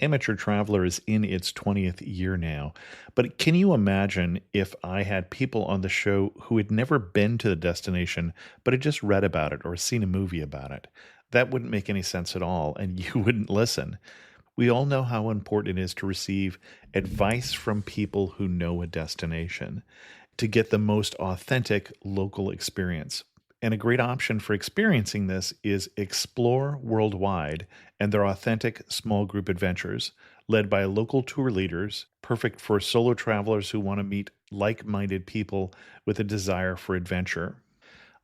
Amateur Traveler is in its 20th year now, but can you imagine if I had people on the show who had never been to the destination, but had just read about it or seen a movie about it? That wouldn't make any sense at all, and you wouldn't listen. We all know how important it is to receive advice from people who know a destination to get the most authentic local experience. And a great option for experiencing this is Explore Worldwide and their authentic small group adventures, led by local tour leaders, perfect for solo travelers who want to meet like minded people with a desire for adventure.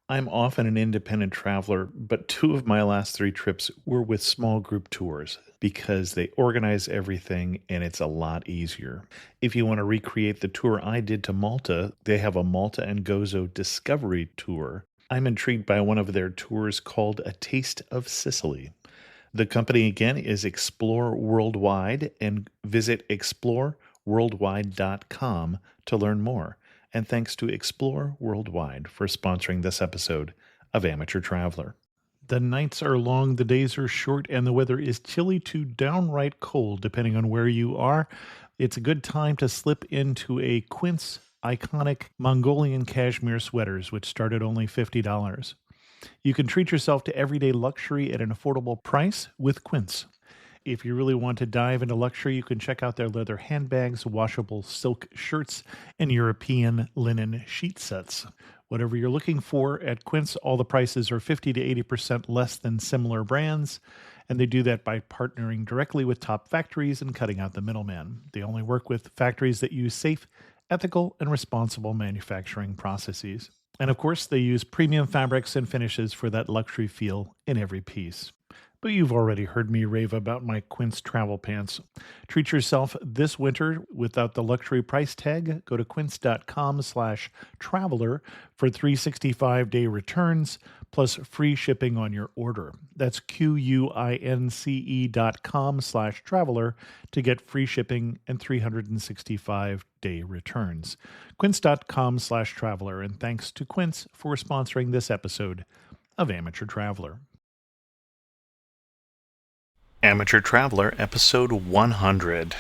I'm often an independent traveler, but two of my last three trips were with small group tours because they organize everything and it's a lot easier. If you want to recreate the tour I did to Malta, they have a Malta and Gozo Discovery Tour. I'm intrigued by one of their tours called A Taste of Sicily. The company again is Explore Worldwide, and visit exploreworldwide.com to learn more. And thanks to Explore Worldwide for sponsoring this episode of Amateur Traveler. The nights are long, the days are short, and the weather is chilly to downright cold, depending on where you are. It's a good time to slip into a Quince iconic Mongolian cashmere sweaters, which start at only $50. You can treat yourself to everyday luxury at an affordable price with Quince. If you really want to dive into luxury, you can check out their leather handbags, washable silk shirts, and European linen sheet sets. Whatever you're looking for at Quince, all the prices are 50 to 80% less than similar brands, and they do that by partnering directly with top factories and cutting out the middleman. They only work with factories that use safe, ethical, and responsible manufacturing processes. And of course, they use premium fabrics and finishes for that luxury feel in every piece. But you've already heard me rave about my Quince travel pants. Treat yourself this winter without the luxury price tag. Go to quince.com/traveler for 365-day returns plus free shipping on your order. That's QUINCE.com/traveler to get free shipping and 365-day returns. Quince.com/traveler, and thanks to Quince for sponsoring this episode of Amateur Traveler. Amateur Traveler, episode 100.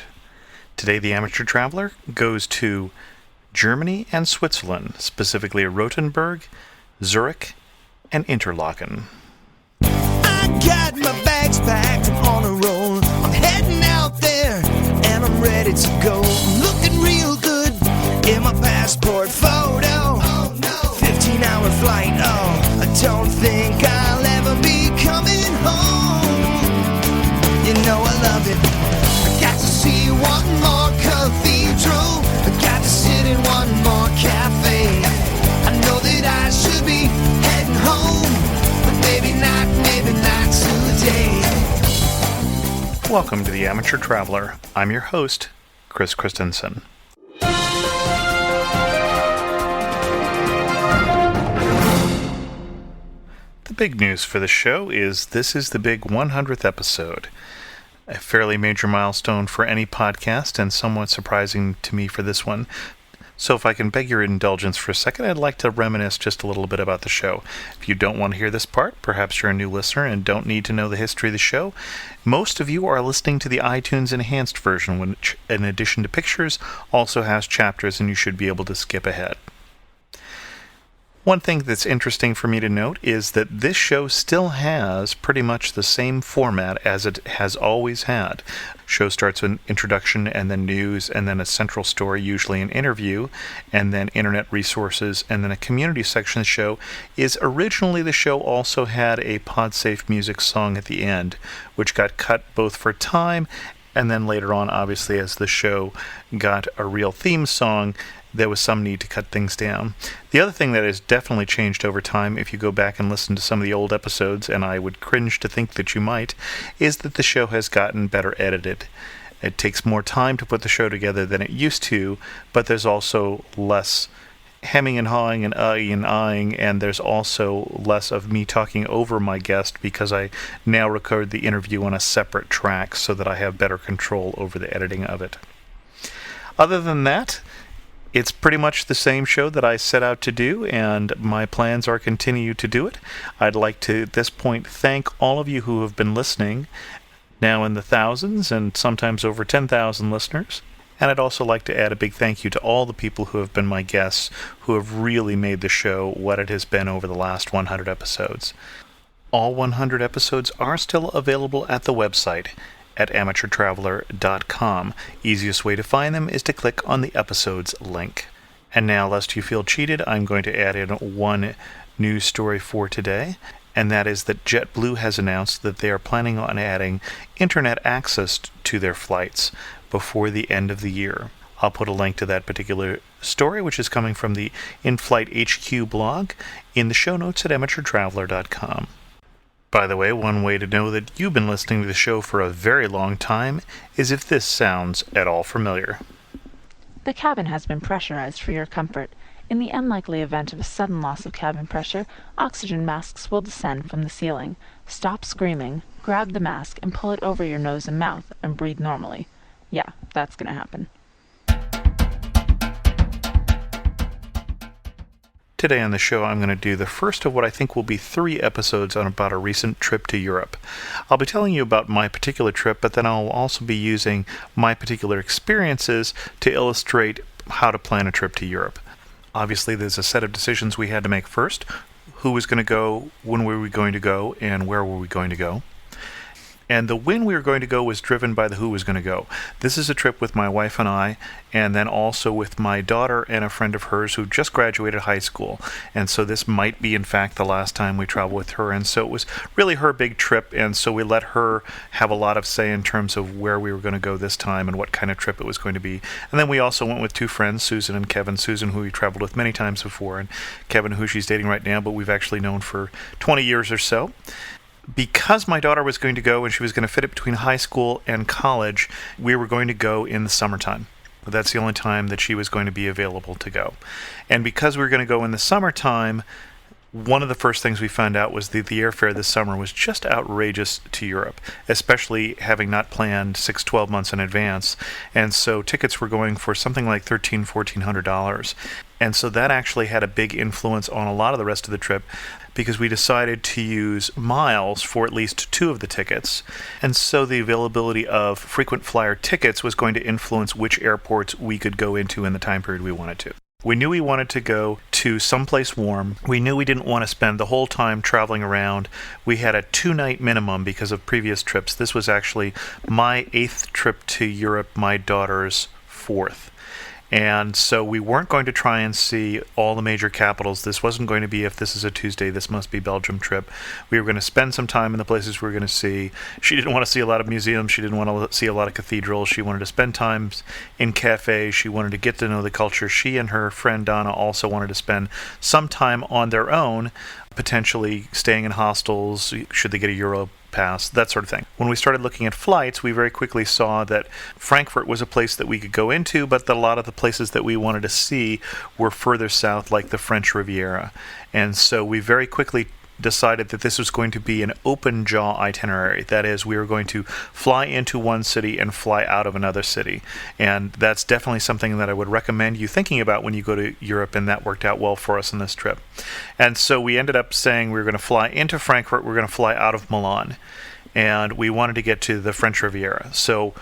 Today, the Amateur Traveler goes to Germany and Switzerland, specifically Rothenberg, Zurich, and Interlaken. I got my bags packed, I'm on a roll. I'm heading out there, and I'm ready to go. I'm looking real good in my passport photo. Oh no, 15-hour flight, oh, I don't think I'll ever be coming home. You know I love it. I got to see one more cathedral. I got to sit in one more cafe. I know that I should be heading home, but maybe not today. Welcome to the Amateur Traveler. I'm your host, Chris Christensen. The big news for the show is this is the big 100th episode. A fairly major milestone for any podcast, and somewhat surprising to me for this one. So if I can beg your indulgence for a second, I'd like to reminisce just a little bit about the show. If you don't want to hear this part, perhaps you're a new listener and don't need to know the history of the show, most of you are listening to the iTunes Enhanced version, which, in addition to pictures, also has chapters, and you should be able to skip ahead. One thing that's interesting for me to note is that this show still has pretty much the same format as it has always had. Show starts with an introduction and then news and then a central story, usually an interview, and then internet resources, and then a community section of the show. Originally the show also had a PodSafe music song at the end, which got cut both for time and then later on, obviously, as the show got a real theme song, there was some need to cut things down. The other thing that has definitely changed over time, if you go back and listen to some of the old episodes, and I would cringe to think that you might, is that the show has gotten better edited. It takes more time to put the show together than it used to, but there's also less hemming and hawing and eyeing, and there's also less of me talking over my guest because I now record the interview on a separate track so that I have better control over the editing of it. Other than that, it's pretty much the same show that I set out to do, and my plans are continue to do it. I'd like to, at this point, thank all of you who have been listening now in the thousands and sometimes over 10,000 listeners. And I'd also like to add a big thank you to all the people who have been my guests, who have really made the show what it has been over the last 100 episodes. All 100 episodes are still available at the website at amateurtraveler.com. Easiest way to find them is to click on the episodes link. And now, lest you feel cheated, I'm going to add in one news story for today, and that is that JetBlue has announced that they are planning on adding internet access to their flights before the end of the year. I'll put a link to that particular story, which is coming from the In-Flight HQ blog, in the show notes at amateurtraveler.com. By the way, one way to know that you've been listening to the show for a very long time is if this sounds at all familiar. The cabin has been pressurized for your comfort. In the unlikely event of a sudden loss of cabin pressure, oxygen masks will descend from the ceiling. Stop screaming, grab the mask, and pull it over your nose and mouth, and breathe normally. Yeah, that's gonna happen. Today on the show, I'm going to do the first of what I think will be 3 episodes on about a recent trip to Europe. I'll be telling you about my particular trip, but then I'll also be using my particular experiences to illustrate how to plan a trip to Europe. Obviously, there's a set of decisions we had to make first. Who was going to go, when were we going to go, and where were we going to go? And the when we were going to go was driven by the who was going to go. This is a trip with my wife and I, and then also with my daughter and a friend of hers who just graduated high school. And so this might be, in fact, the last time we travel with her. And so it was really her big trip, and so we let her have a lot of say in terms of where we were going to go this time and what kind of trip it was going to be. And then we also went with 2 friends, Susan and Kevin. Susan, who we traveled with many times before, and Kevin, who she's dating right now, but we've actually known for 20 years or so. Because my daughter was going to go and she was going to fit it between high school and college, we were going to go in the summertime. That's the only time that she was going to be available to go. And because we were going to go in the summertime, one of the first things we found out was that the airfare this summer was just outrageous to Europe, especially having not planned 6-12 months in advance. And so tickets were going for something like $1,300-$1,400. And so that actually had a big influence on a lot of the rest of the trip, because we decided to use miles for at least 2 of the tickets. And so the availability of frequent flyer tickets was going to influence which airports we could go into in the time period we wanted to. We knew we wanted to go to someplace warm. We knew we didn't want to spend the whole time traveling around. We had a 2-night minimum because of previous trips. This was actually my 8th trip to Europe, my daughter's 4th. And so we weren't going to try and see all the major capitals. This wasn't going to be, if this is a Tuesday, this must be Belgium trip. We were going to spend some time in the places we were going to see. She didn't want to see a lot of museums. She didn't want to see a lot of cathedrals. She wanted to spend time in cafes. She wanted to get to know the culture. She and her friend Donna also wanted to spend some time on their own, potentially staying in hostels, should they get a Euro pass, that sort of thing. When we started looking at flights, we very quickly saw that Frankfurt was a place that we could go into, but that a lot of the places that we wanted to see were further south, like the French Riviera. And so we very quickly decided that this was going to be an open jaw itinerary. That is, we were going to fly into one city and fly out of another city. And that's definitely something that I would recommend you thinking about when you go to Europe, and that worked out well for us on this trip. And so we ended up saying we were going to fly into Frankfurt, we were going to fly out of Milan, and we wanted to get to the French Riviera. So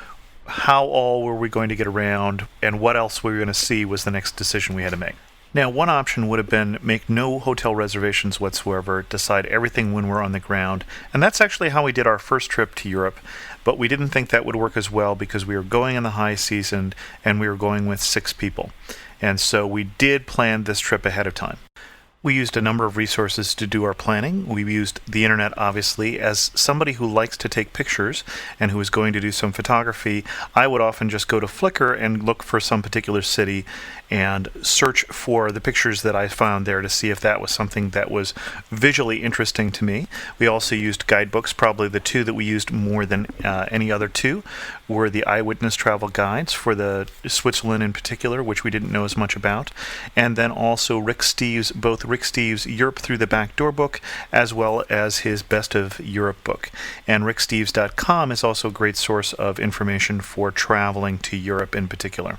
how all were we going to get around, and what else were we going to see was the next decision we had to make. Now, one option would have been make no hotel reservations whatsoever, decide everything when we're on the ground, and that's actually how we did our first trip to Europe, but we didn't think that would work as well because we were going in the high season and we were going with 6 people. And so we did plan this trip ahead of time. We used a number of resources to do our planning. We used the internet, obviously. As somebody who likes to take pictures and who is going to do some photography, I would often just go to Flickr and look for some particular city and search for the pictures that I found there to see if that was something that was visually interesting to me. We also used guidebooks. Probably the 2 that we used more than any other 2 were the eyewitness travel guides for the Switzerland in particular, which we didn't know as much about, and then also both Rick Steves' Europe Through the Back Door book, as well as his Best of Europe book. And ricksteves.com is also a great source of information for traveling to Europe in particular.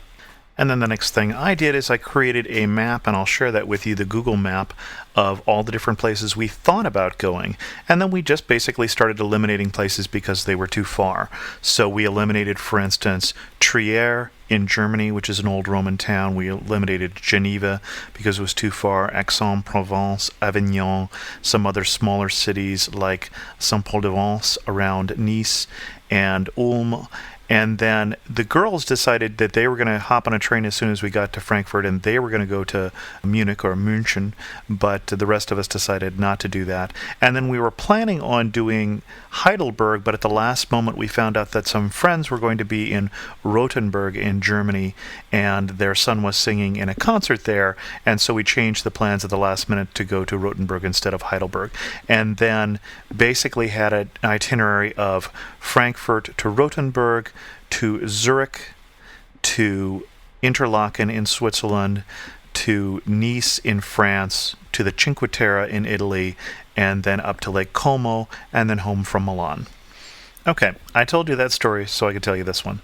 And then the next thing I did is I created a map, and I'll share that with you, the Google map of all the different places we thought about going. And then we just basically started eliminating places because they were too far. So we eliminated, for instance, Trier in Germany, which is an old Roman town. We eliminated Geneva because it was too far, Aix-en-Provence, Avignon, some other smaller cities like Saint-Paul-de-Vence around Nice, and Ulm. And then the girls decided that they were going to hop on a train as soon as we got to Frankfurt, and they were going to go to Munich or München, but the rest of us decided not to do that. And then we were planning on doing Heidelberg, but at the last moment we found out that some friends were going to be in Rothenberg in Germany, and their son was singing in a concert there, and so we changed the plans at the last minute to go to Rothenberg instead of Heidelberg. And then basically had an itinerary of Frankfurt to Rothenberg, to Zurich, to Interlaken in Switzerland, to Nice in France, to the Cinque Terre in Italy, and then up to Lake Como, and then home from Milan. Okay, I told you that story, so I could tell you this one.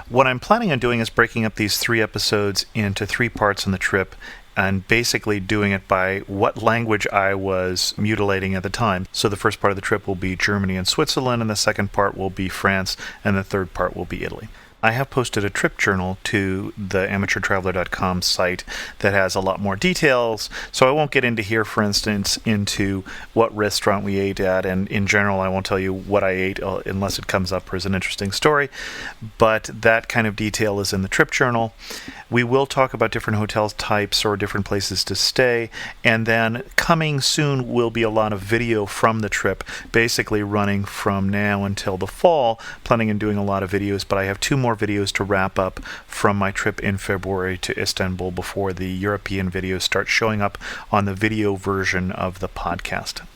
What I'm planning on doing is breaking up these 3 episodes into 3 parts on the trip, and basically doing it by what language I was mutilating at the time. So the first part of the trip will be Germany and Switzerland, and the second part will be France, and the third part will be Italy. I have posted a trip journal to the amateurtraveler.com site that has a lot more details, so I won't get into here, for instance, into what restaurant we ate at, and in general I won't tell you what I ate unless it comes up as an interesting story, but that kind of detail is in the trip journal. We will talk about different hotel types or different places to stay, and then coming soon will be a lot of video from the trip, basically running from now until the fall, planning on doing a lot of videos, but I have 2 more videos to wrap up from my trip in February to Istanbul before the European videos start showing up on the video version of the podcast.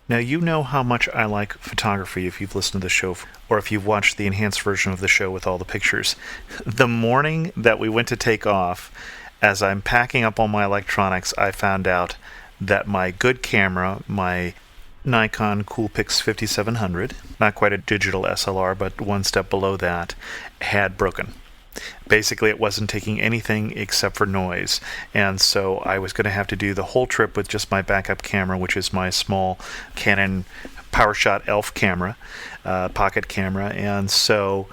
Now, you know how much I like photography if you've listened to the show, or if you've watched the enhanced version of the show with all the pictures. The morning that we went to take off, as I'm packing up all my electronics, I found out that my good camera, my Nikon Coolpix 5700, not quite a digital SLR, but one step below that, had broken. Basically, it wasn't taking anything except for noise, and so I was going to have to do the whole trip with just my backup camera, which is my small Canon PowerShot ELPH camera, pocket camera, and so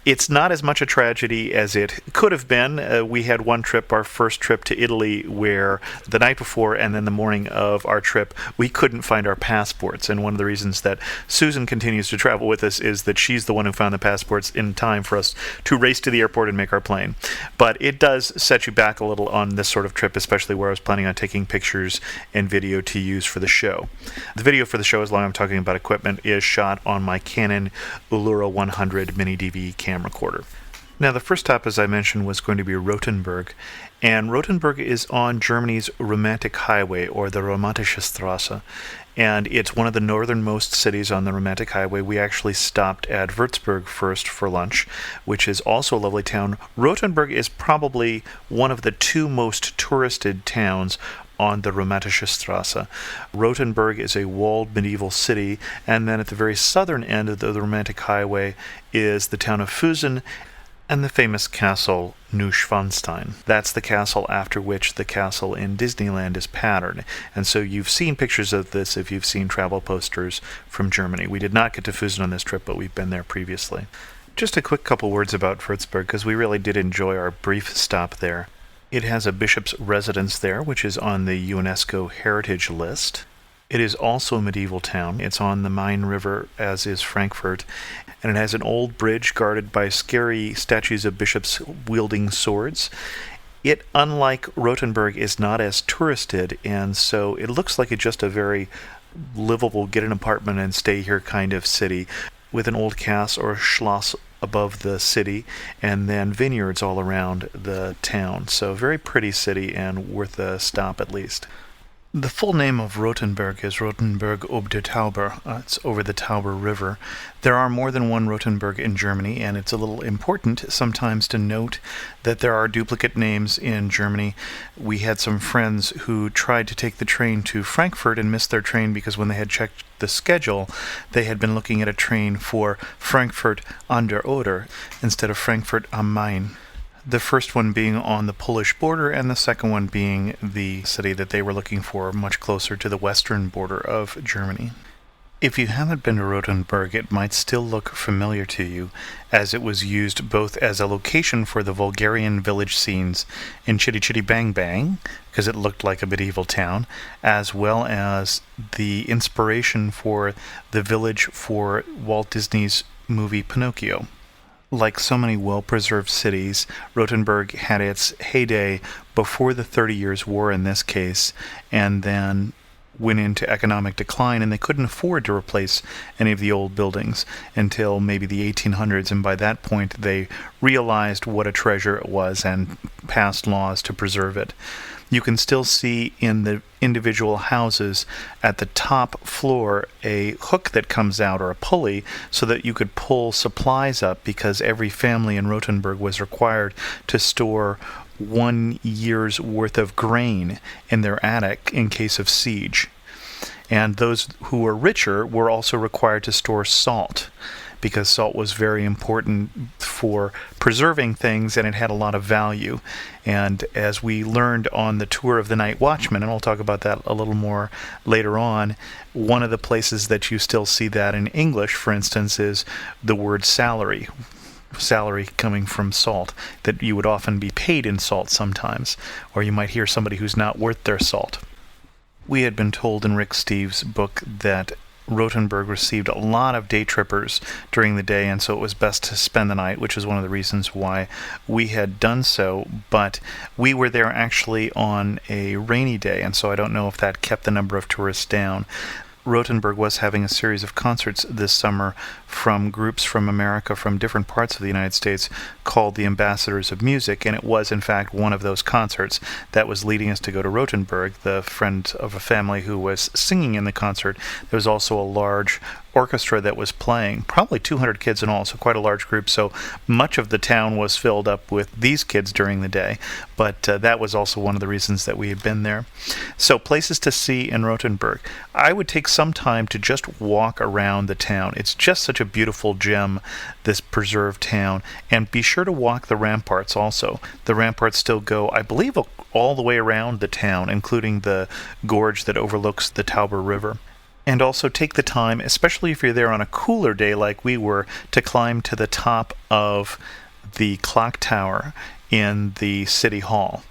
it's not as much a tragedy as it could have been. We had one trip, our first trip to Italy, where the night before and then the morning of our trip, we couldn't find our passports. And one of the reasons that Susan continues to travel with us is that she's the one who found the passports in time for us to race to the airport and make our plane. But it does set you back a little on this sort of trip, especially where I was planning on taking pictures and video to use for the show. The video for the show, as long as I'm talking about equipment, is shot on my Canon Ulura 100 mini DV camera recorder. Now, the first stop, as I mentioned, was going to be Rothenberg, and Rothenberg is on Germany's Romantic Highway, or the Romantische Straße, and it's one of the northernmost cities on the Romantic Highway. We actually stopped at Würzburg first for lunch, which is also a lovely town. Rothenberg is probably one of the 2 most touristed towns on the Romantische Straße. Rothenberg is a walled medieval city, and then at the very southern end of the Romantic Highway is the town of Füssen and the famous castle Neuschwanstein. That's the castle after which the castle in Disneyland is patterned. And so you've seen pictures of this if you've seen travel posters from Germany. We did not get to Füssen on this trip, but we've been there previously. Just a quick couple words about Würzburg, because we really did enjoy our brief stop there. It has a bishop's residence there, which is on the UNESCO Heritage List. It is also a medieval town. It's on the Main River, as is Frankfurt, and it has an old bridge guarded by scary statues of bishops wielding swords. It, unlike Rothenberg, is not as touristed, and so it looks like it's just a very livable, get an apartment and stay here kind of city, with an old castle or schloss above the city, and then vineyards all around the town. So very pretty city and worth a stop at least. The full name of Rothenberg is Rothenberg ob der Tauber. It's over the Tauber River. There are more than one Rothenberg in Germany, and it's a little important sometimes to note that there are duplicate names in Germany. We had some friends who tried to take the train to Frankfurt and missed their train because when they had checked the schedule, they had been looking at a train for Frankfurt an der Oder instead of Frankfurt am Main. The first one being on the Polish border, and the second one being the city that they were looking for, much closer to the western border of Germany. If you haven't been to Rothenberg, it might still look familiar to you, as it was used both as a location for the Bulgarian village scenes in Chitty Chitty Bang Bang, because it looked like a medieval town, as well as the inspiration for the village for Walt Disney's movie Pinocchio. Like so many well-preserved cities, Rothenberg had its heyday before the 30 Years' War in this case, and then went into economic decline, and they couldn't afford to replace any of the old buildings until maybe the 1800s, and by that point they realized what a treasure it was and passed laws to preserve it. You can still see in the individual houses at the top floor a hook that comes out, or a pulley, so that you could pull supplies up, because every family in Rothenberg was required to store 1 year's worth of grain in their attic in case of siege. And those who were richer were also required to store salt, because salt was very important for preserving things, and it had a lot of value. And as we learned on the tour of the Night Watchman, and I'll talk about that a little more later on, one of the places that you still see that in English, for instance, is the word salary. Salary coming from salt, that you would often be paid in salt sometimes, or you might hear somebody who's not worth their salt. We had been told in Rick Steves' book that Rothenberg received a lot of day trippers during the day, and so it was best to spend the night, which is one of the reasons why we had done so. But we were there actually on a rainy day, and so I don't know if that kept the number of tourists down. Rothenberg was having a series of concerts this summer from groups from America, from different parts of the United States, called the Ambassadors of Music, and it was in fact one of those concerts that was leading us to go to Rothenberg. The friend of a family who was singing in the concert, there was also a large orchestra that was playing, probably 200 kids in all, so quite a large group. So much of the town was filled up with these kids during the day, but that was also one of the reasons that we had been there. So places to see in Rothenberg. I would take some time to just walk around the town. It's just such a beautiful gem, this preserved town, and be sure to walk the ramparts also. The ramparts still go, I believe, all the way around the town, including the gorge that overlooks the Tauber River. And also take the time, especially if you're there on a cooler day like we were, to climb to the top of the clock tower in the city hall.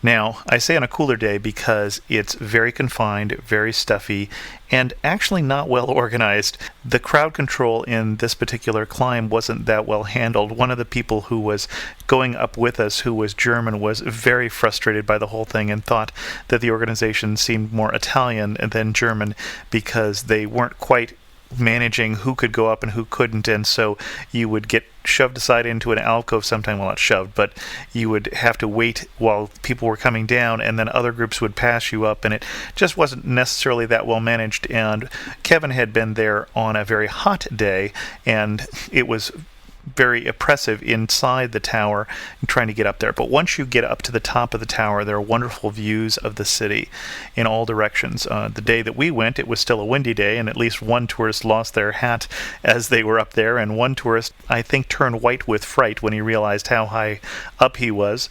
Now, I say on a cooler day because it's very confined, very stuffy, and actually not well organized. The crowd control in this particular climb wasn't that well handled. One of the people who was going up with us, who was German, was very frustrated by the whole thing and thought that the organization seemed more Italian than German, because they weren't quite managing who could go up and who couldn't, and so you would get shoved aside into an alcove sometime. Well, not shoved, but you would have to wait while people were coming down, and then other groups would pass you up, and it just wasn't necessarily that well managed. And Kevin had been there on a very hot day, and it was very oppressive inside the tower and trying to get up there. But once you get up to the top of the tower, there are wonderful views of the city in all directions. The day that we went, it was still a windy day, and at least one tourist lost their hat as they were up there, and one tourist, I think, turned white with fright when he realized how high up he was.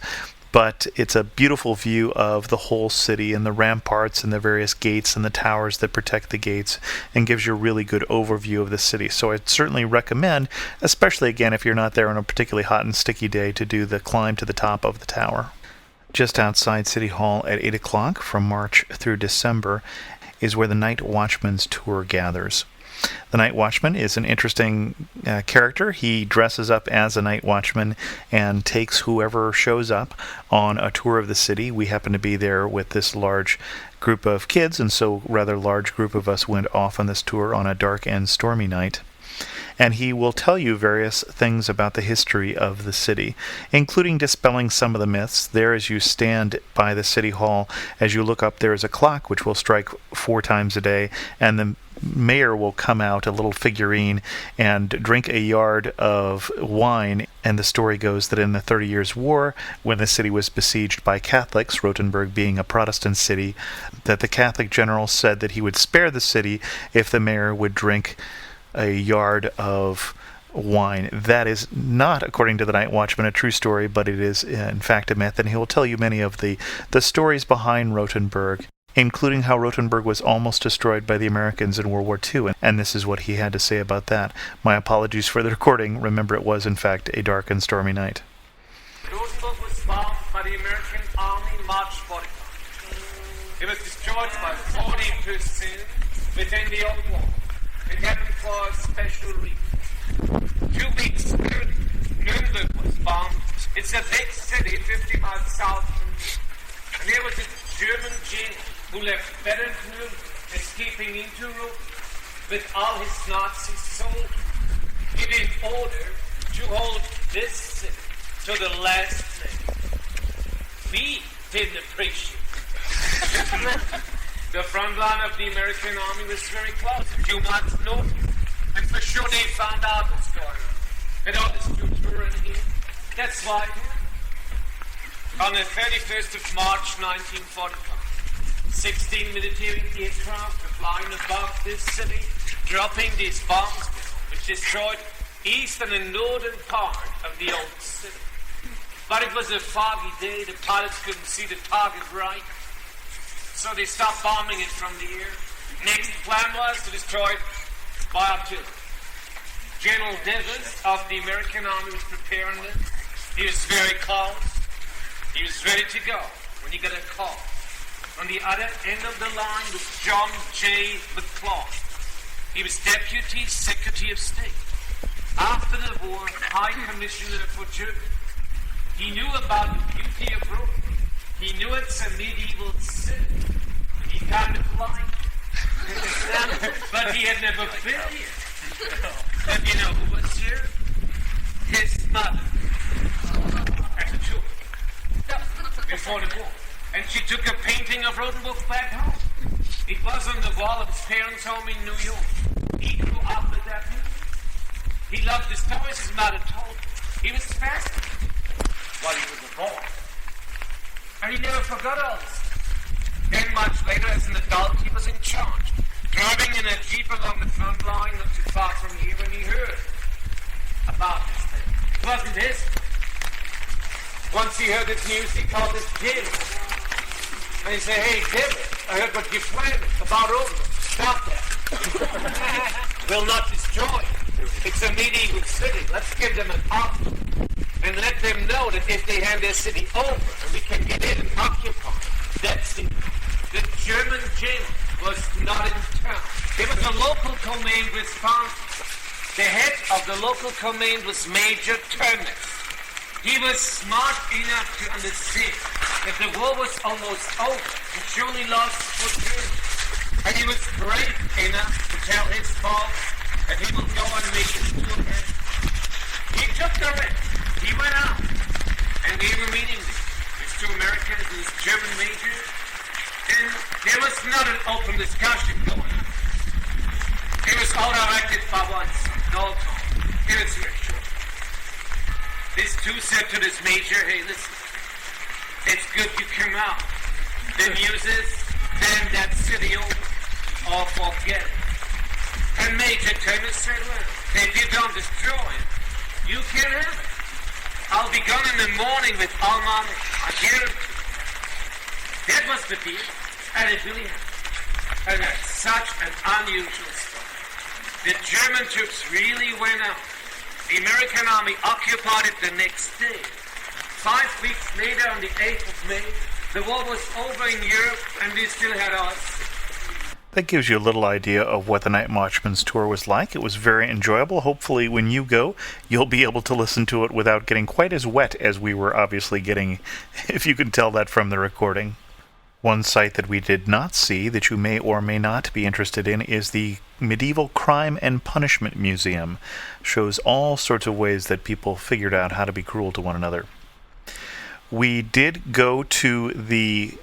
But it's a beautiful view of the whole city and the ramparts and the various gates and the towers that protect the gates, and gives you a really good overview of the city. So I'd certainly recommend, especially again if you're not there on a particularly hot and sticky day, to do the climb to the top of the tower. Just outside City Hall at 8 o'clock from March through December is where the Night Watchman's tour gathers. The Night Watchman is an interesting character. He dresses up as a night watchman and takes whoever shows up on a tour of the city. We happen to be there with this large group of kids, and so a rather large group of us went off on this tour on a dark and stormy night. And he will tell you various things about the history of the city, including dispelling some of the myths. There, as you stand by the city hall, as you look up, there is a clock which will strike 4 times a day, and the mayor will come out, a little figurine, and drink a yard of wine. And the story goes that in the 30 Years' War, when the city was besieged by Catholics, Rothenberg being a Protestant city, that the Catholic general said that he would spare the city if the mayor would drink a yard of wine. That is not, according to the Night Watchman, a true story, but it is, in fact, a myth, and he will tell you many of the stories behind Rothenberg, including how Rothenberg was almost destroyed by the Americans in World War II, and this is what he had to say about that. My apologies for the recording. Remember, it was, in fact, a dark and stormy night. Rothenburg was bombed by the American Army March 45. It was destroyed by 40% within the old wall. It happened for a special reason. 2 weeks later, Nuremberg was bombed. It's a big city, 50 miles south from here. And there was a German jail who left better than Nuremberg, escaping into Rome with all his Nazi soldiers, giving order to hold this city to the last day. We didn't appreciate it. The front line of the American army was very close, a few months north, and for sure they found out what's going on. And all this troops were in here. That's why on the 31st of March 1945, 16 military aircraft were flying above this city, dropping these bombs which destroyed eastern and northern part of the old city. But it was a foggy day, the pilots couldn't see the target right, so they stopped bombing it from the air. Next plan was to destroy it by artillery. General Davis of the American Army was preparing it. He was very close. He was ready to go when he got a call. On the other end of the line was John J. McCloud. He was Deputy Secretary of State. After the war, High Commissioner for Germany. He knew about the beauty of Rome. He knew it's a medieval city. He kind of liked it. But he had never been here. And you know who was here? His mother. As a child. Before the war. And she took a painting of Rothenburg back home. It was on the wall of his parents' home in New York. He grew up with that movie. He loved the stories his mother told him. He was fascinated while he was a boy. And he never forgot all this. Then much later, as an adult, he was in charge, driving in a jeep along the front line not too far from here when he heard about this thing. It wasn't his. Once he heard this news, he called his Jim. And he said, "Hey, Jim, I heard what you're planning about Rothenburg. Stop that. We'll not destroy it. It's a medieval city. Let's give them an offer. And let them know that if they hand their city over, and we can get in and occupy that city." The German jail was not in town. It was a local command responsible. The head of the local command was Major Turnus. He was smart enough to understand that the war was almost over and surely lost for Germany. And he was brave enough to tell his boss that he would go and make his tour ahead. He took the risk. He went out and gave a meeting with 2 Americans and this German major. And there was not an open discussion going on. It was all directed by one side, all talk. It was very short. These 2 said to this major, "Hey, listen, it's good you come out. The news is, hand that city over, or forget it." And Major Turnus said, "Well, if you don't destroy it, you can have it. I'll be gone in the morning with all my men. I guarantee." That was the deal, and it really happened. And that's such an unusual story. The German troops really went out. The American army occupied it the next day. 5 weeks later, on the 8th of May, the war was over in Europe, and we still had us. That gives you a little idea of what the Night Watchman's tour was like. It was very enjoyable. Hopefully, when you go, you'll be able to listen to it without getting quite as wet as we were obviously getting, if you can tell that from the recording. One site that we did not see that you may or may not be interested in is the Medieval Crime and Punishment Museum. Shows all sorts of ways that people figured out how to be cruel to one another. We did go to the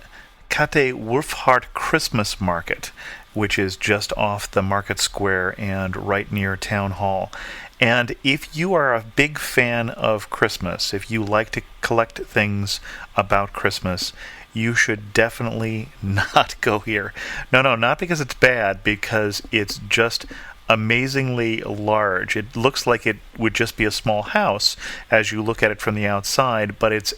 Kate Wolfhart Christmas Market, which is just off the Market Square and right near Town Hall. And if you are a big fan of Christmas, if you like to collect things about Christmas, you should definitely not go here. No, not because it's bad, because it's just amazingly large. It looks like it would just be a small house as you look at it from the outside, but it's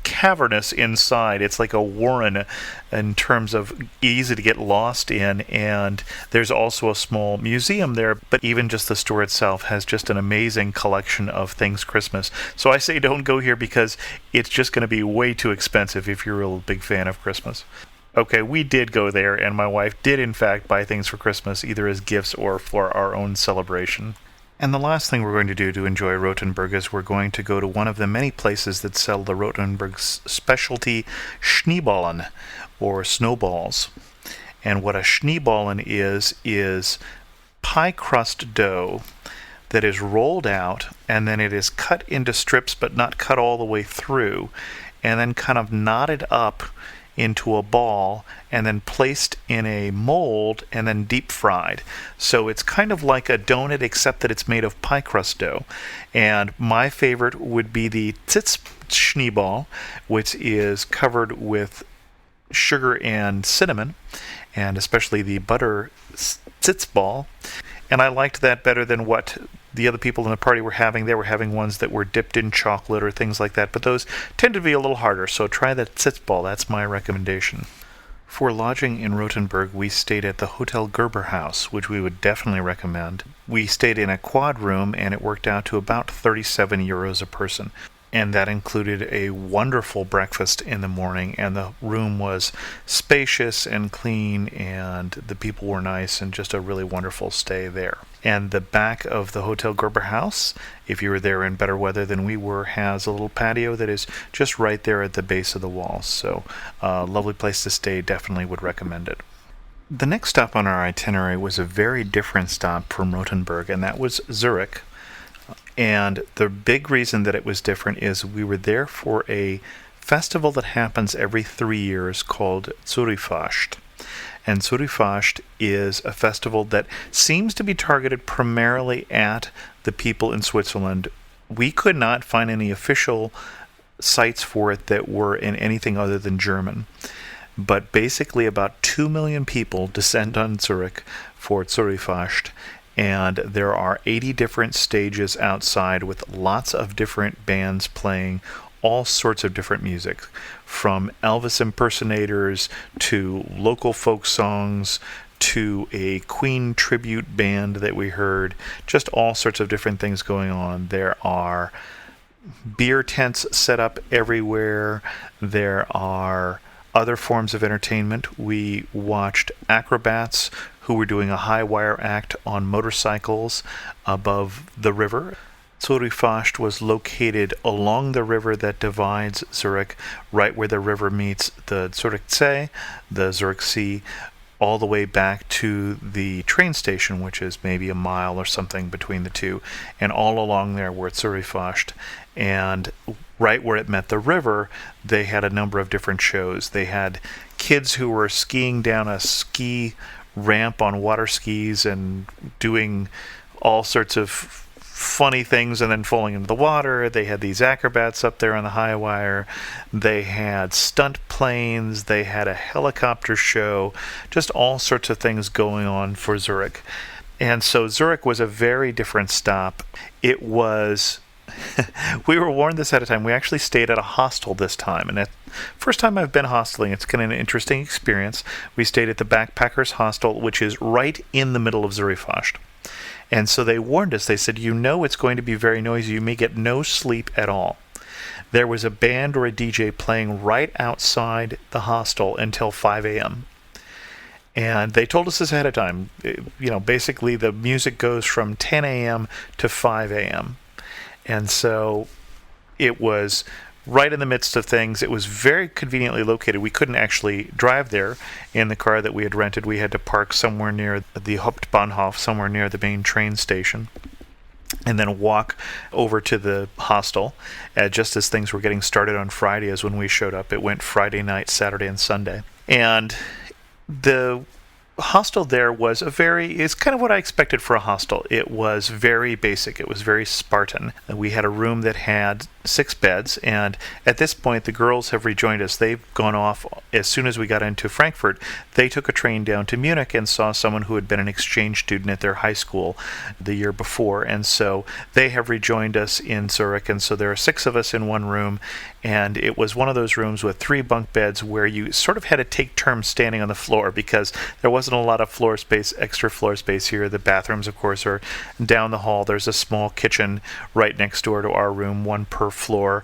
cavernous inside. It's like a warren in terms of easy to get lost in, and there's also a small museum there, but even just the store itself has just an amazing collection of things Christmas. So I say don't go here because it's just going to be way too expensive if you're a real big fan of Christmas. Okay, we did go there, and my wife did in fact buy things for Christmas, either as gifts or for our own celebration. And the last thing we're going to do to enjoy Rothenberg is we're going to go to one of the many places that sell the Rothenberg's specialty Schneeballen, or snowballs. And what a Schneeballen is pie crust dough that is rolled out, and then it is cut into strips but not cut all the way through, and then kind of knotted up into a ball and then placed in a mold and then deep fried. So it's kind of like a donut except that it's made of pie crust dough. And my favorite would be the Schneeball, which is covered with sugar and cinnamon, and especially the butter Ball. And I liked that better than what the other people in the party were having. They were having ones that were dipped in chocolate or things like that, but those tend to be a little harder, so try the Ball. That's my recommendation. For lodging in Rothenberg, we stayed at the Hotel Gerber House, which we would definitely recommend. We stayed in a quad room, and it worked out to about 37 euros a person. And that included a wonderful breakfast in the morning, and the room was spacious and clean, and the people were nice, and just a really wonderful stay there. And the back of the Hotel Gerber House, if you were there in better weather than we were, has a little patio that is just right there at the base of the wall. So, lovely place to stay, definitely would recommend it. The next stop on our itinerary was a very different stop from Rothenberg, and that was Zurich. And the big reason that it was different is we were there for a festival that happens every 3 years called Zurichfest. And Zurichfest is a festival that seems to be targeted primarily at the people in Switzerland. We could not find any official sites for it that were in anything other than German. But basically about 2 million people descend on Zurich for Zurichfest. And there are 80 different stages outside with lots of different bands playing all sorts of different music, from Elvis impersonators to local folk songs to a Queen tribute band that we heard, just all sorts of different things going on. There are beer tents set up everywhere. There are other forms of entertainment. We watched acrobats who were doing a high wire act on motorcycles above the river. Zurichfest was located along the river that divides Zurich, right where the river meets the Zurichsee, the Zurich Sea, all the way back to the train station, which is maybe a mile or something between the two. And all along there were Zurichfest. And right where it met the river, they had a number of different shows. They had kids who were skiing down a ski ramp on water skis and doing all sorts of funny things and then falling into the water. They had these acrobats up there on the high wire. They had stunt planes. They had a helicopter show. Just all sorts of things going on for Zurich. And so Zurich was a very different stop. It was... we were warned this ahead of time. We actually stayed at a hostel this time, and first time I've been hosteling. It's kind of an interesting experience. We stayed at the Backpackers Hostel, which is right in the middle of Zurichfest. And so they warned us. They said, it's going to be very noisy. You may get no sleep at all. There was a band or a DJ playing right outside the hostel until 5 a.m. And they told us this ahead of time. Basically the music goes from 10 a.m. to 5 a.m. And so it was right in the midst of things. It was very conveniently located. We couldn't actually drive there in the car that we had rented. We had to park somewhere near the Hauptbahnhof, somewhere near the main train station, and then walk over to the hostel. Just as things were getting started on Friday is when we showed up. It went Friday night, Saturday, and Sunday. And the hostel there was it's kind of what I expected for a hostel. It was very basic. It was very Spartan. We had a room that had 6 beds, and at this point the girls have rejoined us. They've gone off as soon as we got into Frankfurt. They took a train down to Munich and saw someone who had been an exchange student at their high school the year before, and so they have rejoined us in Zurich, and so there are 6 of us in one room, and it was one of those rooms with 3 bunk beds where you sort of had to take turns standing on the floor because there wasn't a lot of extra floor space here. The bathrooms, of course, are down the hall. There's a small kitchen right next door to our room, one per floor.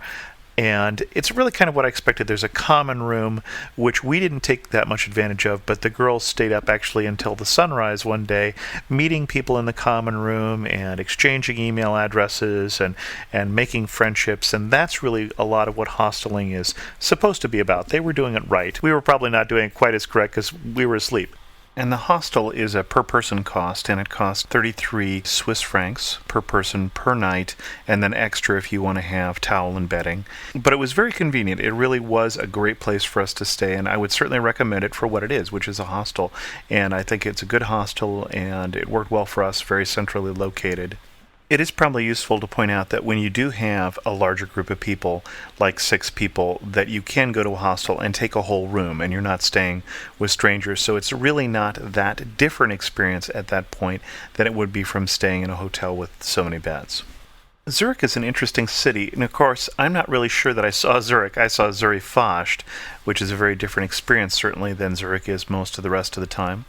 And it's really kind of what I expected. There's a common room, which we didn't take that much advantage of, but the girls stayed up actually until the sunrise one day, meeting people in the common room and exchanging email addresses and making friendships. And that's really a lot of what hosteling is supposed to be about. They were doing it right. We were probably not doing it quite as correct because we were asleep. And the hostel is a per-person cost, and it costs 33 Swiss francs per person per night, and then extra if you want to have towel and bedding. But it was very convenient. It really was a great place for us to stay, and I would certainly recommend it for what it is, which is a hostel. And I think it's a good hostel, and it worked well for us, very centrally located. It is probably useful to point out that when you do have a larger group of people, like 6 people, that you can go to a hostel and take a whole room, and you're not staying with strangers. So it's really not that different experience at that point than it would be from staying in a hotel with so many beds. Zurich is an interesting city, and of course, I'm not really sure that I saw Zurich. I saw Zurich Fast, which is a very different experience, certainly, than Zurich is most of the rest of the time.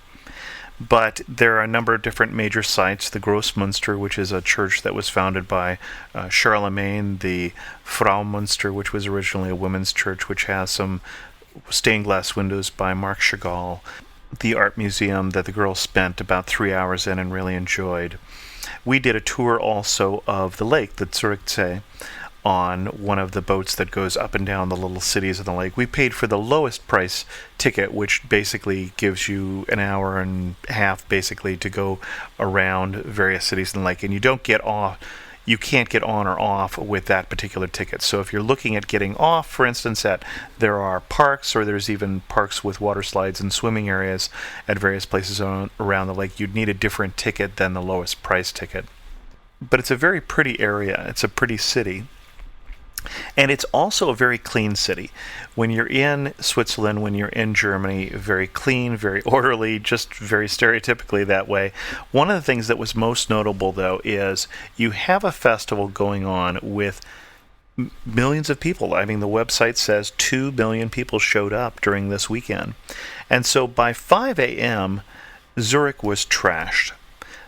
But there are a number of different major sites. The Grossmünster, which is a church that was founded by Charlemagne. The Fraumünster, which was originally a women's church, which has some stained glass windows by Marc Chagall. The art museum that the girls spent about 3 hours in and really enjoyed. We did a tour also of the lake, the Zurichsee, on one of the boats that goes up and down the little cities of the lake. We paid for the lowest price ticket, which basically gives you an hour and a half basically to go around various cities in the lake, and you can't get on or off with that particular ticket. So if you're looking at getting off, for instance, there are parks, or there's even parks with water slides and swimming areas at various places around the lake, you'd need a different ticket than the lowest price ticket. But it's a very pretty area. It's a pretty city. And it's also a very clean city. When you're in Switzerland, when you're in Germany, very clean, very orderly, just very stereotypically that way. One of the things that was most notable, though, is you have a festival going on with millions of people. I mean, the website says 2 million people showed up during this weekend. And so by 5 a.m., Zurich was trashed.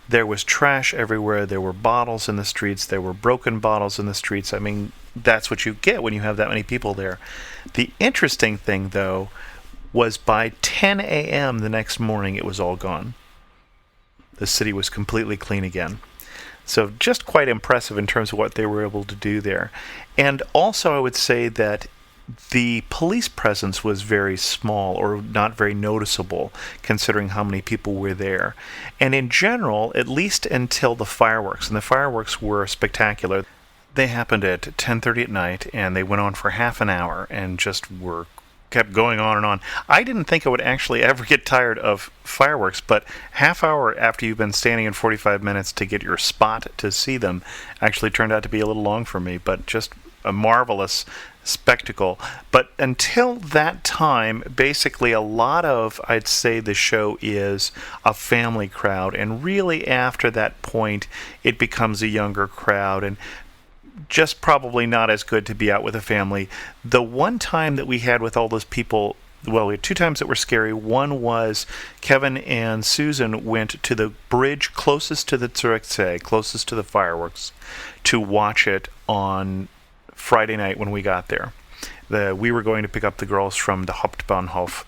There was trash everywhere. There were bottles in the streets. There were broken bottles in the streets. I mean, that's what you get when you have that many people there. The interesting thing, though, was by 10 a.m. the next morning, it was all gone. The city was completely clean again. So just quite impressive in terms of what they were able to do there. And also, I would say that the police presence was very small, or not very noticeable, considering how many people were there. And in general, at least until the fireworks, and the fireworks were spectacular. They happened at 10:30 at night, and they went on for half an hour, and just kept going on and on. I didn't think I would actually ever get tired of fireworks, but half hour after you've been standing in 45 minutes to get your spot to see them actually turned out to be a little long for me, but just a marvelous spectacle. But until that time, basically a lot of, I'd say, the show is a family crowd, and really after that point it becomes a younger crowd, and just probably not as good to be out with a family. The one time that we had with all those people, well, we had 2 times that were scary. One was Kevin and Susan went to the bridge closest to the Zurichsee, closest to the fireworks, to watch it on Friday night when we got there. We were going to pick up the girls from the Hauptbahnhof,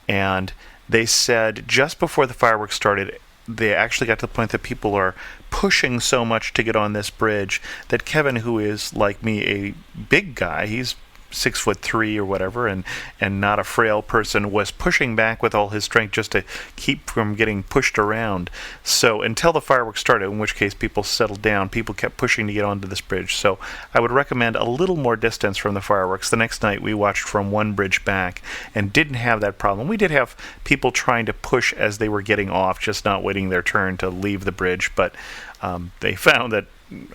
and they said just before the fireworks started, they actually got to the point that people are pushing so much to get on this bridge that Kevin, who is like me a big guy, he's 6'3" or whatever, and not a frail person, was pushing back with all his strength just to keep from getting pushed around. So until the fireworks started, in which case people settled down, people kept pushing to get onto this bridge. So I would recommend a little more distance from the fireworks. The next night we watched from one bridge back and didn't have that problem. We did have people trying to push as they were getting off, just not waiting their turn to leave the bridge, but they found that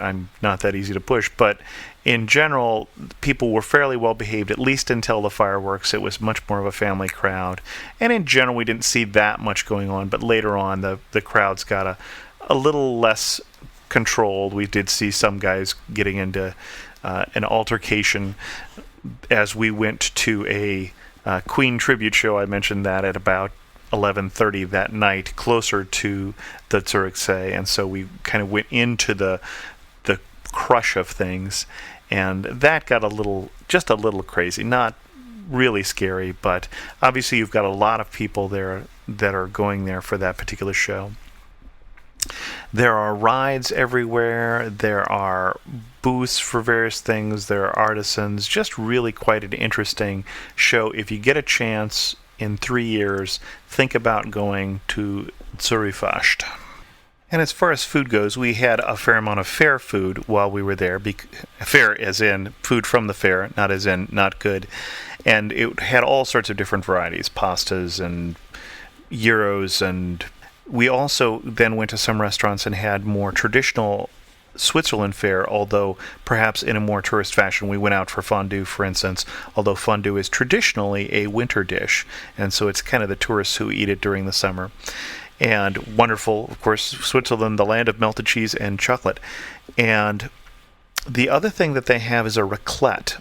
I'm not that easy to push. But in general, people were fairly well behaved, at least until the fireworks. It was much more of a family crowd. And in general, we didn't see that much going on. But later on, the crowds got a little less controlled. We did see some guys getting into an altercation as we went to a Queen tribute show. I mentioned that at about 11:30 that night, closer to the Zurich Say, and so we kind of went into the crush of things, and that got just a little crazy. Not really scary, but obviously you've got a lot of people there that are going there for that particular show. There are rides everywhere. There are booths for various things. There are artisans. Just really quite an interesting show. If you get a chance in 3 years, think about going to Zurichfest. And as far as food goes, we had a fair amount of fair food while we were there. Fair as in food from the fair, not as in not good. And it had all sorts of different varieties, pastas and gyros. And we also then went to some restaurants and had more traditional Switzerland fare, although perhaps in a more tourist fashion. We went out for fondue, for instance, although fondue is traditionally a winter dish, and so it's kind of the tourists who eat it during the summer. And wonderful, of course, Switzerland, the land of melted cheese and chocolate. And the other thing that they have is a raclette.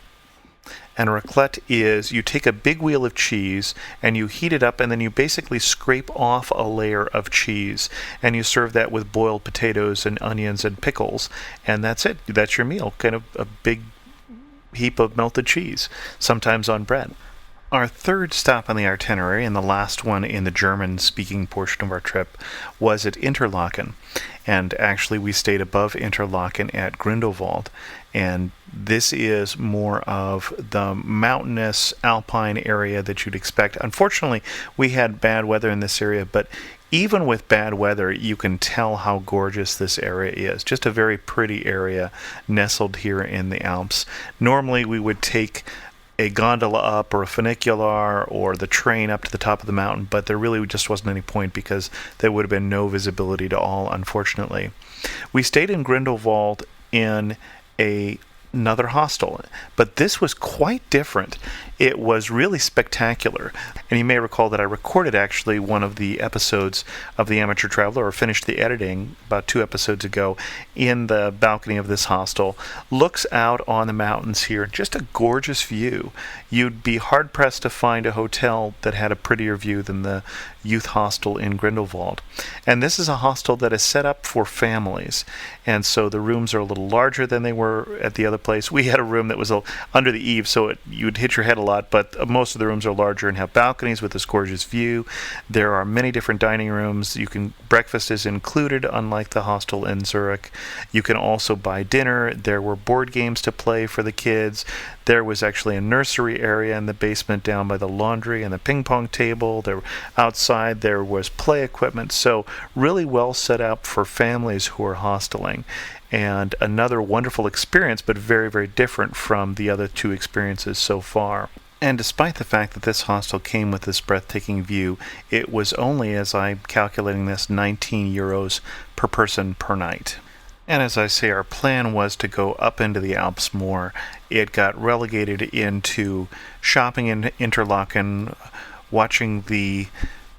And a raclette is, you take a big wheel of cheese and you heat it up, and then you basically scrape off a layer of cheese, and you serve that with boiled potatoes and onions and pickles, and that's it. That's your meal, kind of a big heap of melted cheese, sometimes on bread. Our third stop on the itinerary, and the last one in the German-speaking portion of our trip, was at Interlaken. And actually we stayed above Interlaken at Grindelwald. And this is more of the mountainous alpine area that you'd expect. Unfortunately, we had bad weather in this area, but even with bad weather, you can tell how gorgeous this area is. Just a very pretty area nestled here in the Alps. Normally we would take a gondola up or a funicular or the train up to the top of the mountain, but there really just wasn't any point because there would have been no visibility to all, unfortunately. We stayed in Grindelwald in another hostel, but this was quite different. It was really spectacular. And you may recall that I recorded actually one of the episodes of The Amateur Traveler, or finished the editing about 2 episodes ago, in the balcony of this hostel. Looks out on the mountains here. Just a gorgeous view. You'd be hard-pressed to find a hotel that had a prettier view than the youth hostel in Grindelwald. And this is a hostel that is set up for families. And so the rooms are a little larger than they were at the other place. We had a room that was under the eave, so you'd hit your head a lot, but most of the rooms are larger and have balconies with this gorgeous view. There are many different dining rooms. Breakfast is included, unlike the hostel in Zurich. You can also buy dinner. There were board games to play for the kids. There was actually a nursery area in the basement down by the laundry and the ping pong table. Outside there was play equipment, so really well set up for families who are hosteling. And another wonderful experience, but very, very different from the other 2 experiences so far. And despite the fact that this hostel came with this breathtaking view, it was only, as I'm calculating this, 19 euros per person per night. And as I say, our plan was to go up into the Alps more. It got relegated into shopping in Interlaken, watching the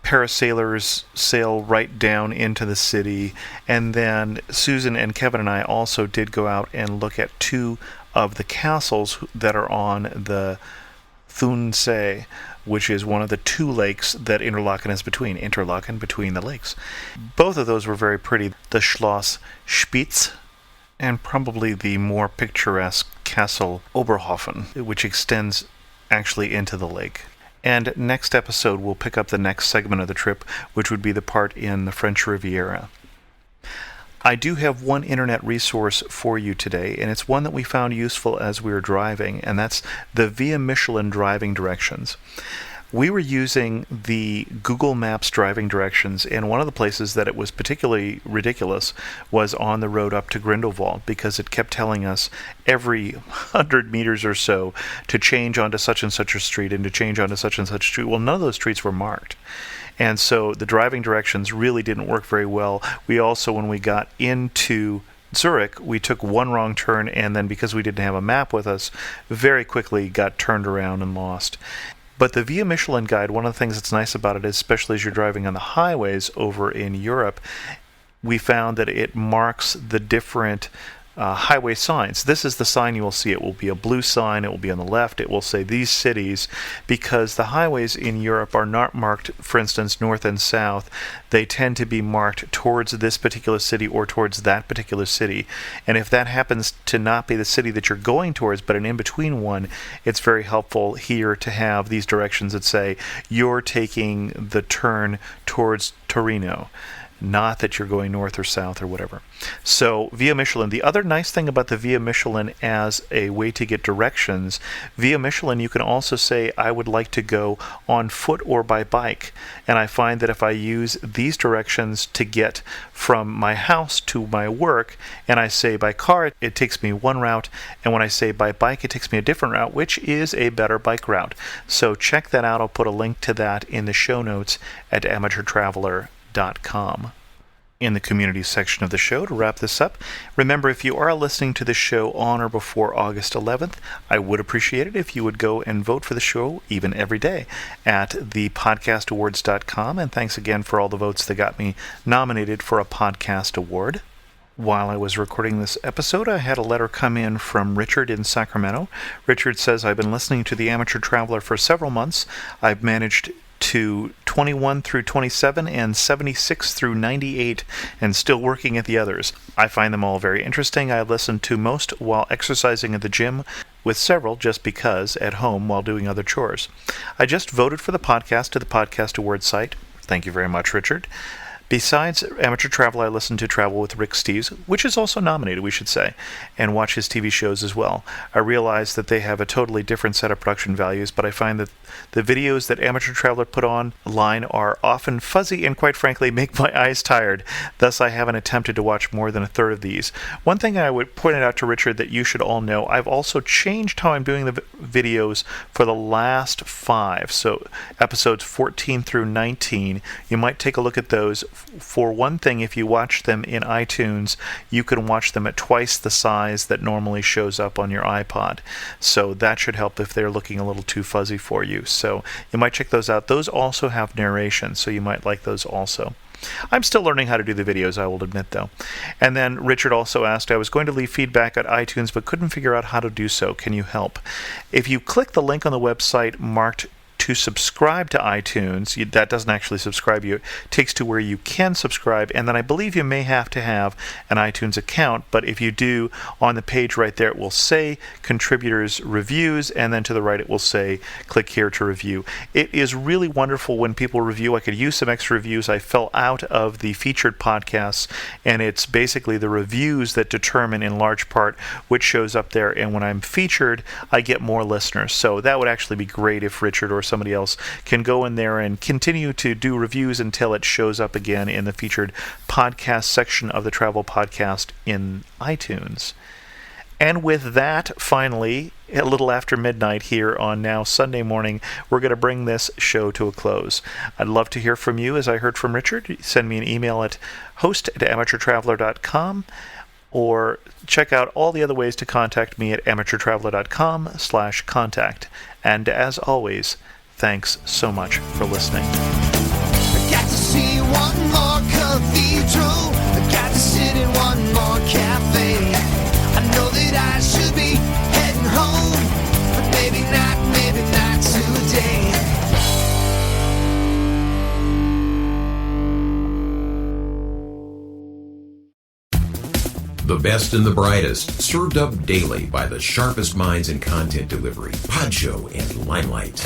parasailers sail right down into the city, and then Susan and Kevin and I also did go out and look at 2 of the castles that are on the Thunsee, which is one of the 2 lakes that Interlaken is between. Interlaken, between the lakes. Both of those were very pretty. The Schloss Spitz, and probably the more picturesque Castle Oberhofen, which extends actually into the lake. And next episode, we'll pick up the next segment of the trip, which would be the part in the French Riviera. I do have one internet resource for you today, and it's one that we found useful as we were driving, and that's the Via Michelin driving directions. We were using the Google Maps driving directions, and one of the places that it was particularly ridiculous was on the road up to Grindelwald, because it kept telling us every 100 meters or so to change onto such and such a street and to change onto such and such a street. Well, none of those streets were marked. And so the driving directions really didn't work very well. We also, when we got into Zurich, we took one wrong turn, and then because we didn't have a map with us, very quickly got turned around and lost. But the Via Michelin guide, one of the things that's nice about it, especially as you're driving on the highways over in Europe, we found that it marks the different highway signs. This is the sign you will see. It will be a blue sign. It will be on the left. It will say these cities, because the highways in Europe are not marked, for instance, north and south. They tend to be marked towards this particular city or towards that particular city. And if that happens to not be the city that you're going towards, but an in-between one, it's very helpful here to have these directions that say you're taking the turn towards Torino, not that you're going north or south or whatever. So Via Michelin, the other nice thing about the Via Michelin as a way to get directions, Via Michelin, you can also say, I would like to go on foot or by bike. And I find that if I use these directions to get from my house to my work, and I say by car, it takes me one route, and when I say by bike, it takes me a different route, which is a better bike route. So check that out. I'll put a link to that in the show notes at amateurtraveler.com. In the community section of the show, to wrap this up, remember, if you are listening to the show on or before August 11th, I would appreciate it if you would go and vote for the show even every day at thepodcastawards.com. And thanks again for all the votes that got me nominated for a podcast award. While I was recording this episode, I had a letter come in from Richard in Sacramento. Richard says, I've been listening to the Amateur Traveler for several months. I've managed to 21 through 27 and 76 through 98 and still working at the others. I find them all very interesting. I listen to most while exercising at the gym, with several just because at home while doing other chores. I just voted for the podcast to the Podcast Awards site. Thank you very much, Richard. Besides Amateur Travel, I listen to Travel with Rick Steves, which is also nominated, we should say, and watch his TV shows as well. I realize that they have a totally different set of production values, but I find that the videos that Amateur Traveler put online are often fuzzy and, quite frankly, make my eyes tired. Thus, I haven't attempted to watch more than a third of these. One thing I would point out to Richard that you should all know, I've also changed how I'm doing the videos for the last 5. So episodes 14 through 19, you might take a look at those. For one thing, if you watch them in iTunes, you can watch them at twice the size that normally shows up on your iPod. So that should help if they're looking a little too fuzzy for you. So you might check those out. Those also have narration, so you might like those also. I'm still learning how to do the videos, I will admit, though. And then Richard also asked, I was going to leave feedback at iTunes, but couldn't figure out how to do so. Can you help? If you click the link on the website marked to subscribe to iTunes, that doesn't actually subscribe you. It takes to where you can subscribe, and then I believe you may have to have an iTunes account, but if you do, on the page right there, it will say Contributors Reviews, and then to the right it will say click here to review. It is really wonderful when people review. I could use some extra reviews. I fell out of the featured podcasts, and it's basically the reviews that determine in large part which shows up there, and when I'm featured, I get more listeners. So that would actually be great if Richard or somebody else can go in there and continue to do reviews until it shows up again in the featured podcast section of the Travel Podcast in iTunes. And with that, finally, a little after midnight here on now Sunday morning, we're going to bring this show to a close. I'd love to hear from you, as I heard from Richard. Send me an email at host@amateurtraveler.com, or check out all the other ways to contact me at amateurtraveler.com/contact. And as always, thanks so much for listening. I got to see one more cathedral. I got to sit in one more cafe. I know that I should be heading home, but maybe not today. The best and the brightest, served up daily by the sharpest minds in content delivery, Podshow and Limelight.